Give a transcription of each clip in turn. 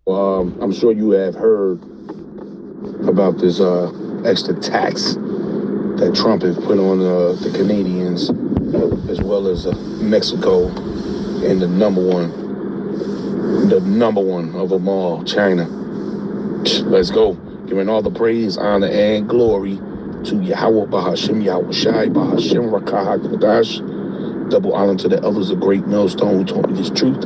I'm sure you have heard about this extra tax that Trump has put on the Canadians, as well as Mexico, and the number one of them all, China. Let's go. Giving all the praise, honor, and glory to Yahweh Bahashim, Yahweh Shai, Bahashim, Rakah HaKadosh. Double honor to the elders of Great Millstone who taught me this truth.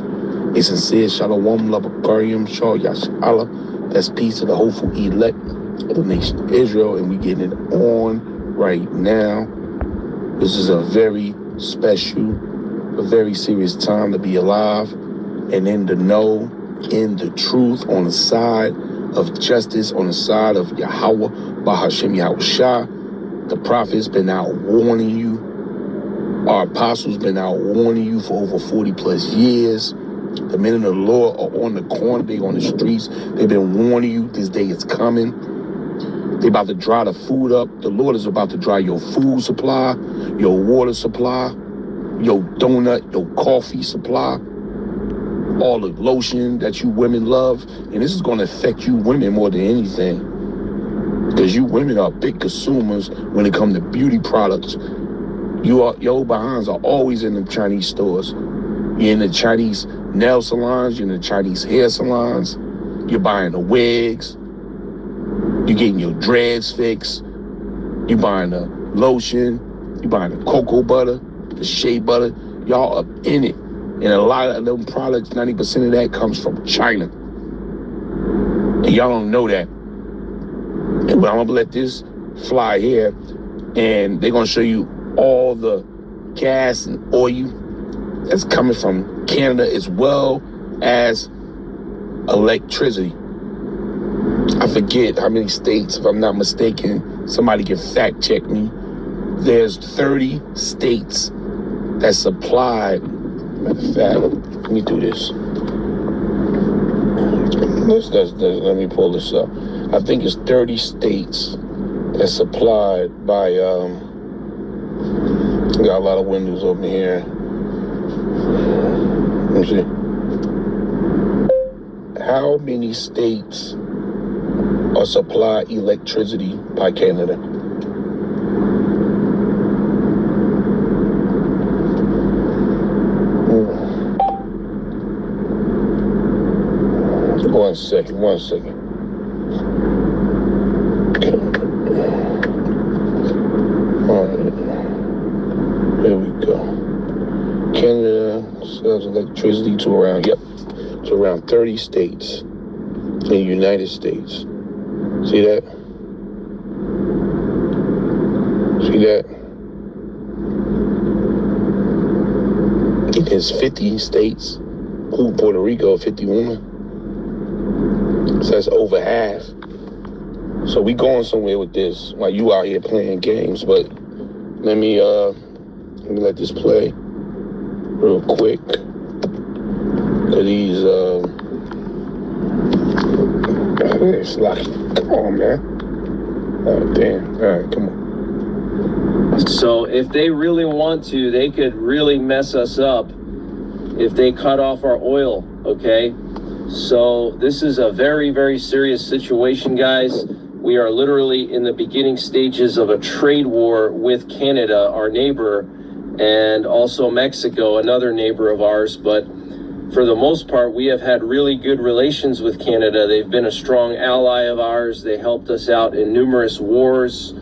A sincere Shalom, love of Karim, Shah Yash Allah. That's peace to the hopeful elect of the nation of Israel, and we getting it on right now. This is a very special, a very serious time to be alive and in the know, in the truth, on the side of justice, on the side of Yahweh, Bahashim Yahweh Shah. The prophet's been out warning you. Our apostles been out warning you for over 40 plus years. The men of the Lord are on the corner, they on the streets. They've been warning you this day is coming. They about to dry the food up. The Lord is about to dry your food supply, your water supply, your donut, your coffee supply, all the lotion that you women love. And this is going to affect you women more than anything, because you women are big consumers when it comes to beauty products. Your behinds are always in the Chinese stores. You're in the Chinese nail salons, you're in the Chinese hair salons, you're buying the wigs, you're getting your dreads fixed, you're buying the lotion, you're buying the cocoa butter, the shea butter. Y'all up in it. And a lot of them products, 90% of that comes from China. And y'all don't know that. And I'm gonna let this fly here, and they're gonna show you all the gas and oil that's coming from Canada, as well as electricity. I forget how many states, if I'm not mistaken, somebody can fact check me. There's 30 states that supply. Matter of fact, let me do this. Let me pull this up. I think it's 30 states that's supplied by, got a lot of windows open here. Let me see. How many states are supplied electricity by Canada? One second. All right, here we go. Canada sells electricity to around 30 states in the United States. See that? There's 50 states, including Puerto Rico, 51. So that's over half. So we going somewhere with this while you out here playing games. But let me let this play real quick. Cause these it's like, come on, man. Oh damn. All right, come on. So if they really want to, they could really mess us up if they cut off our oil, okay? So this is a very, very serious situation, guys. We are literally in the beginning stages of a trade war with Canada, our neighbor, and also Mexico, another neighbor of ours. But for the most part, we have had really good relations with Canada. They've been a strong ally of ours. They helped us out in numerous wars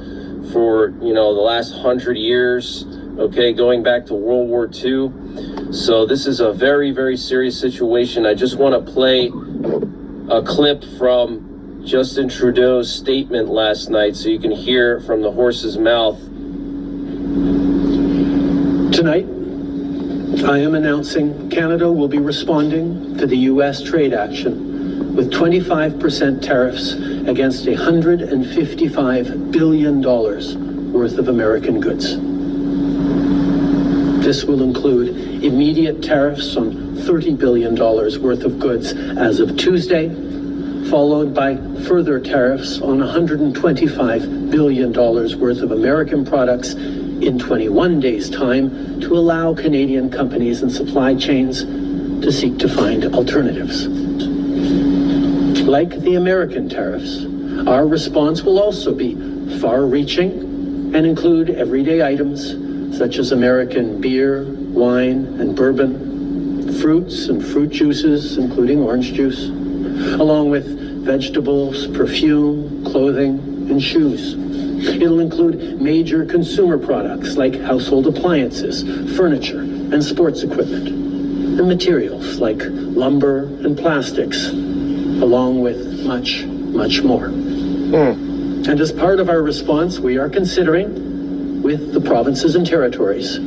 for, the last 100 years, okay, going back to World War II. So this is a very, very serious situation. I just want to play a clip from Justin Trudeau's statement last night so you can hear from the horse's mouth. Tonight, I am announcing Canada will be responding to the U.S. trade action with 25% tariffs against $155 billion worth of American goods. This will include immediate tariffs on $30 billion worth of goods as of Tuesday, followed by further tariffs on $125 billion worth of American products in 21 days' time to allow Canadian companies and supply chains to seek to find alternatives. Like the American tariffs, our response will also be far-reaching and include everyday items such as American beer, wine, and bourbon, fruits and fruit juices, including orange juice, along with vegetables, perfume, clothing, and shoes. It'll include major consumer products like household appliances, furniture, and sports equipment, and materials like lumber and plastics, along with much, much more. And as part of our response, we are considering, with the provinces and territories,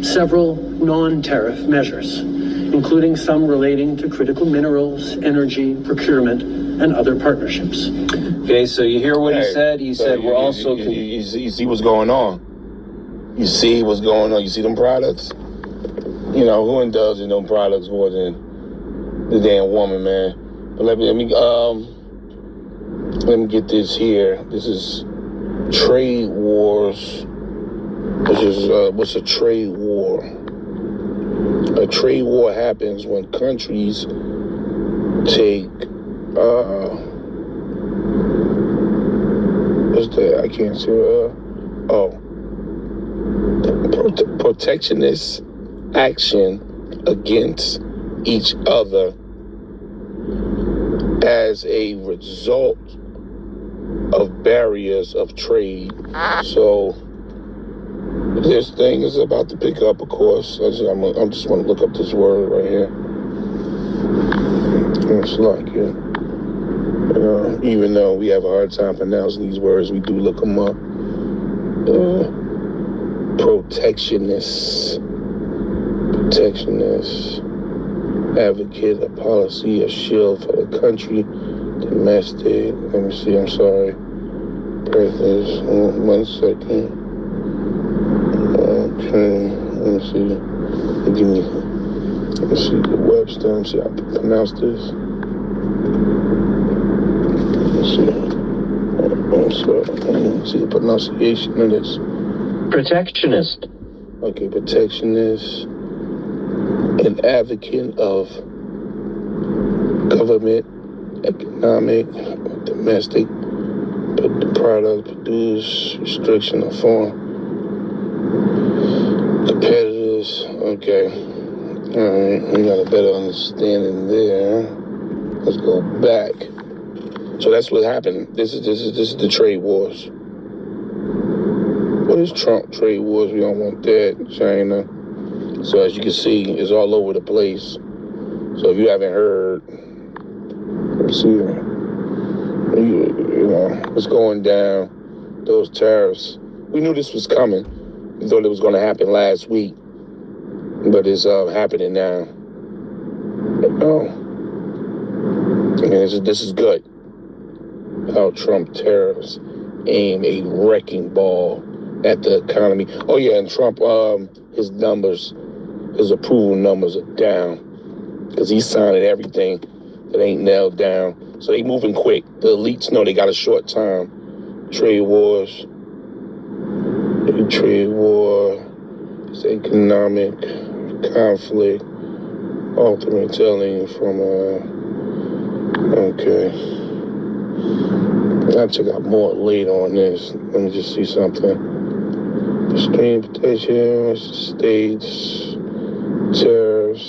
several non-tariff measures, including some relating to critical minerals, energy, procurement, and other partnerships. Okay, so you hear what he said? He said we're also... You see what's going on. You see what's going on. You see them products? You know, who indulges in them products more than the damn woman, man? But let me get this here. This is trade wars. This is what's a trade war? A trade war happens when countries take what's that? I can't see. Protectionist action against each other as a result of barriers of trade. So this thing is about to pick up, of course. I just want to look up this word right here. It's like, even though we have a hard time pronouncing these words, we do look them up. Protectionist, advocate, a policy, a shield for the country, domestic. Let me see, I'm sorry. Break this. 1 second. Okay, let me see. Let me see the Webster. Let me see how to pronounce this. Let's see. I'm sorry. Let me see the pronunciation of this. Protectionist. Okay, protectionist. An advocate of government, economic, domestic, but the product produce, restriction of foreign competitors. Okay. All right, we got a better understanding there. Let's go back. So that's what happened. This is the trade wars. What is Trump trade wars? We don't want that. China. So as you can see, it's all over the place. So if you haven't heard, let's see, you know, it's going down. Those tariffs. We knew this was coming. We thought it was going to happen last week, but it's happening now. And this is good. How Trump tariffs aim a wrecking ball at the economy. Oh yeah, and Trump, his approval numbers are down because he's signing everything that ain't nailed down. So they moving quick. The elites know they got a short time. Trade wars. Trade war. It's economic conflict. Ultimate telling from okay. I'll check out more later on this. Let me just see something. Extreme protection, states, tariffs,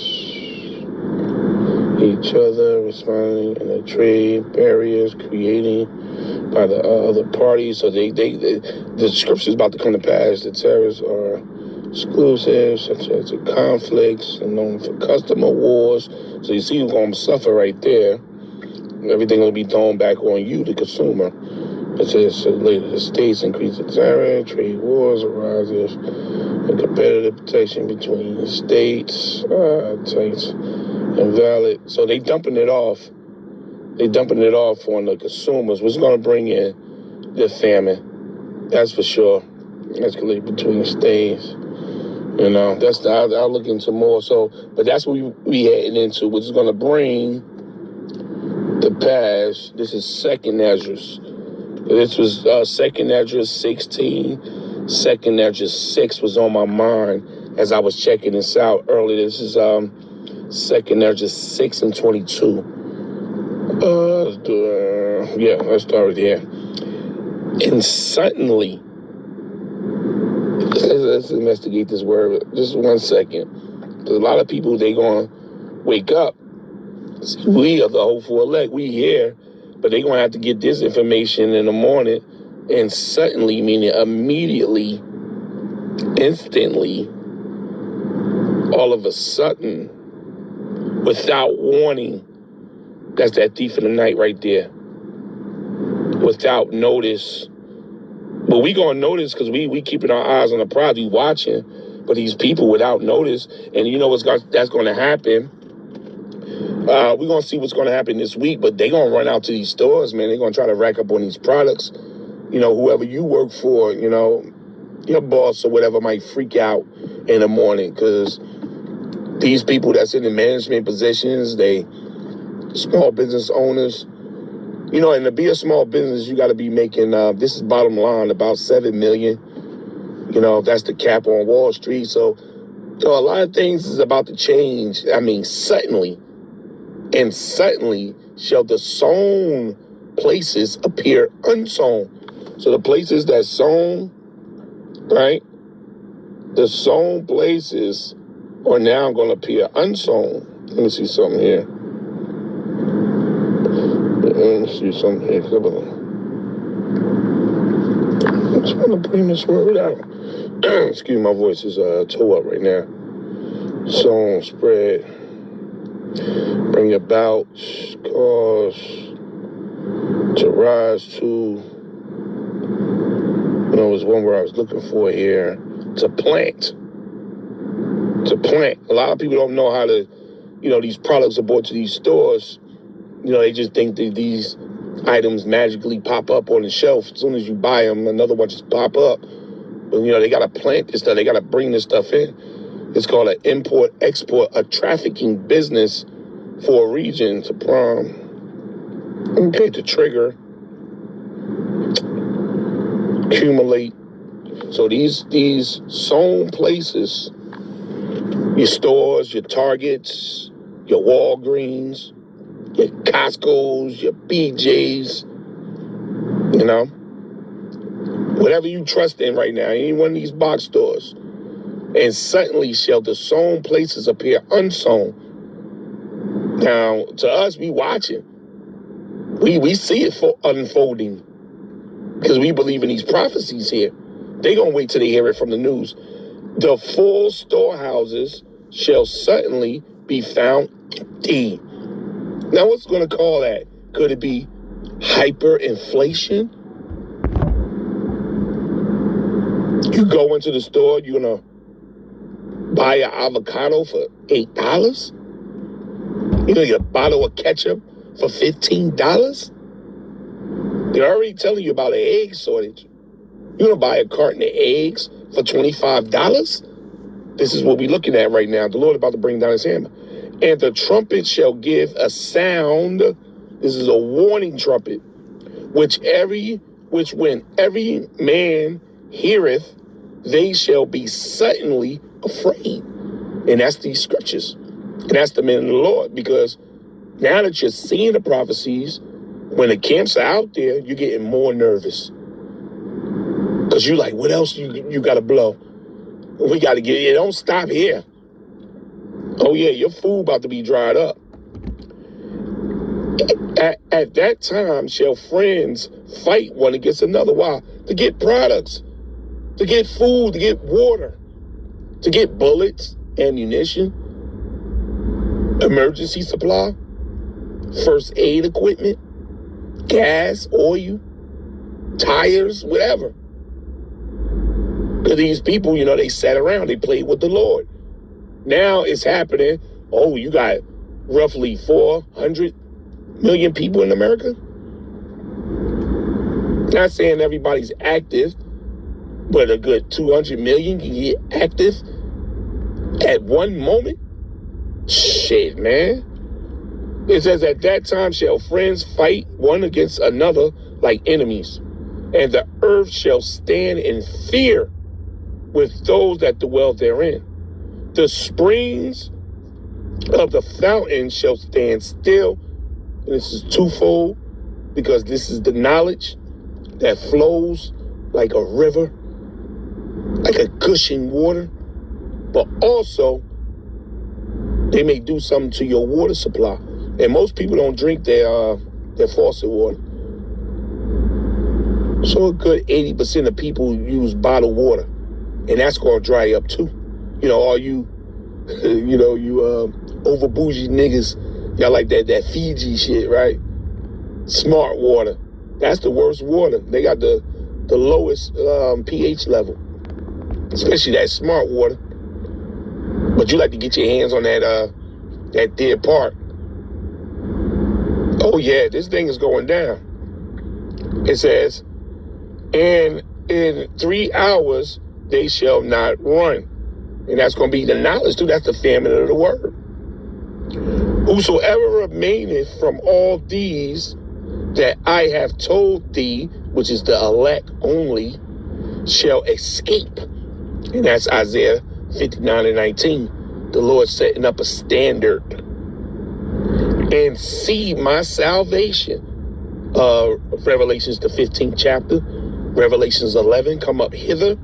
each other, responding in the trade barriers creating by the other parties. So the scripture is about to come to pass. The tariffs are exclusive, such as the conflicts and known for customer wars. So you see who's going to suffer right there. Everything will be thrown back on you, the consumer. It says later the states increase the tariff, trade wars arises, and competitive protection between the states, takes invalid. So they dumping it off. They dumping it off on the consumers, which is going to bring in the famine. That's for sure. Escalate between the states. You know, that's I'll look into more. So, but that's what we heading into, which is going to bring the pass. This is second Esdras. This was second Esdras 16. Second Esdras 6 was on my mind as I was checking this out earlier. This is second Esdras 6 and 22. Let's do let's start with here. And suddenly, let's investigate this word. Just 1 second. There's a lot of people, they going to wake up. See, we are the hopeful elect. We here, but they going to have to get this information in the morning. And suddenly, meaning immediately, instantly, all of a sudden, without warning, that's that thief in the night right there. Without notice. But we gonna notice because we keeping our eyes on the prize, we watching. But these people without notice, and you know that's gonna happen. We're gonna see what's gonna happen this week, but they gonna run out to these stores, man. They're gonna try to rack up on these products. You know, whoever you work for, you know, your boss or whatever might freak out in the morning because these people that's in the management positions, they small business owners, you know, and to be a small business, you got to be making, this is bottom line, about $7 million. You know, that's the cap on Wall Street. So, you know, a lot of things is about to change. I mean, suddenly shall the sown places appear unsown. So the places that sown, right? The sown places are now going to appear unsown. Let me see something here. I'm trying to bring this word out. Excuse me, my voice is toe up right now. Sown, spread, bring about, cause to rise to. You know, there's one word I was looking for here. To plant. To plant. A lot of people don't know how to, you know, these products are brought to these stores. You know, they just think that these items magically pop up on the shelf. As soon as you buy them, another one just pop up. But, you know, they got to plant this stuff. They got to bring this stuff in. It's called an import-export, a trafficking business for a region to prom. Okay, to trigger. Accumulate. So these sown places, your stores, your Targets, your Walgreens, your Costco's, your BJ's, you know, whatever you trust in right now, any one of these box stores. And suddenly shall the sown places appear unsown. Now, to us, we watching. We see it unfolding because we believe in these prophecies here. They gonna wait till they hear it from the news. The full storehouses shall suddenly be found empty. Now, what's going to call that? Could it be hyperinflation? You go into the store, you're going to buy an avocado for $8? You're going to get a bottle of ketchup for $15? They're already telling you about an egg shortage. You're going to buy a carton of eggs for $25? This is what we're looking at right now. The Lord about to bring down his hammer. And the trumpet shall give a sound. This is a warning trumpet, which when every man heareth, they shall be suddenly afraid. And that's these scriptures. And that's the men of the Lord. Because now that you're seeing the prophecies, when the camps are out there, you're getting more nervous. Because you're like, what else you got to blow? We got to get it. Don't stop here. Oh, yeah, your food about to be dried up. At that time shall friends fight one against another. Why? To get products, to get food, to get water, to get bullets, ammunition, emergency supply, first aid equipment, gas, oil, tires, whatever. Because these people, you know, they sat around, they played with the Lord. Now it's happening. Oh, you got roughly 400 million people in America. Not saying everybody's active, but a good 200 million can get active at one moment. Shit, man. It says, at that time shall friends fight one against another like enemies, and the earth shall stand in fear with those that dwell therein. The springs of the fountain shall stand still. And this is twofold. because this is the knowledge that flows like a river, like a gushing water, but also they may do something to your water supply. And most people don't drink their faucet water. So a good 80% of people use bottled water, and that's gonna dry up too. You know, all you, over bougie niggas, y'all like that Fiji shit, right? Smart water, that's the worst water. They got the lowest pH level, especially that smart water. But you like to get your hands on that dead part. Oh yeah, this thing is going down. It says, and in 3 hours they shall not run. And that's going to be the knowledge too. That's the famine of the word. Whosoever remaineth from all these that I have told thee, which is the elect only, shall escape. And that's Isaiah 59:19. The Lord setting up a standard. And see my salvation. Revelations, the 15th chapter. Revelations 11, come up hither.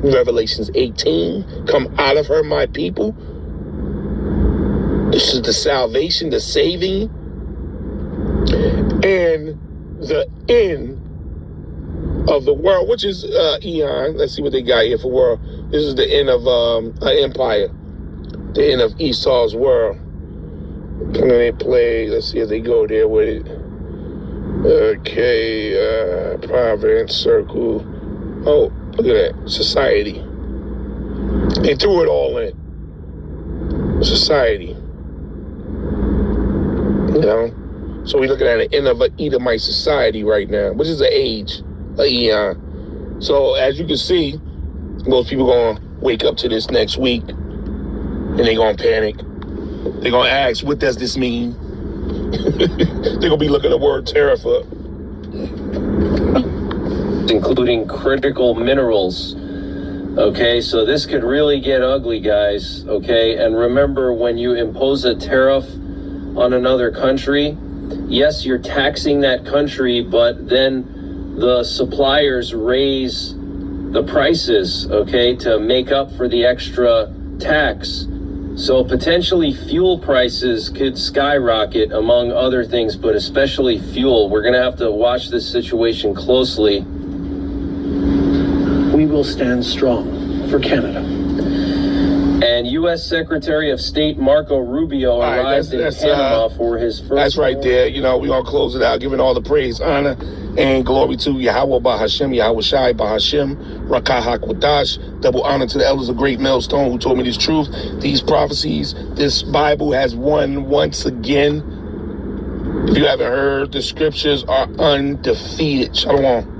Revelations 18, come out of her, my people. This is the salvation, the saving, and the end of the world, which is eon. Let's see what they got here for world. This is the end of an empire, the end of Esau's world. Can they play? Let's see if they go there with it. Okay, Providence, Circle. Oh, look at that. Society. They threw it all in. Society. You know? So we're looking at the end of an Edomite society right now, which is an age, an eon. So as you can see, most people going to wake up to this next week and they're going to panic. They're going to ask, what does this mean? They're going to be looking the word tariff up. Including critical minerals. Okay, so this could really get ugly, guys. Okay, and remember, when you impose a tariff on another country, yes, you're taxing that country, but then the suppliers raise the prices, okay, to make up for the extra tax. So potentially fuel prices could skyrocket, among other things, but especially fuel. We're gonna have to watch this situation closely. We will stand strong for Canada. And U.S. Secretary of State Marco Rubio arrived in Panama for his first... That's right there. You know, we're going to close it out, giving all the praise, honor, and glory to Yahweh Bahashem, Yahweh Shai Bahashem, Rakah HaKodash. Double honor to the elders of Great Millstone who told me this truth, these prophecies. This Bible has won once again. If you haven't heard, the scriptures are undefeated. Shalom.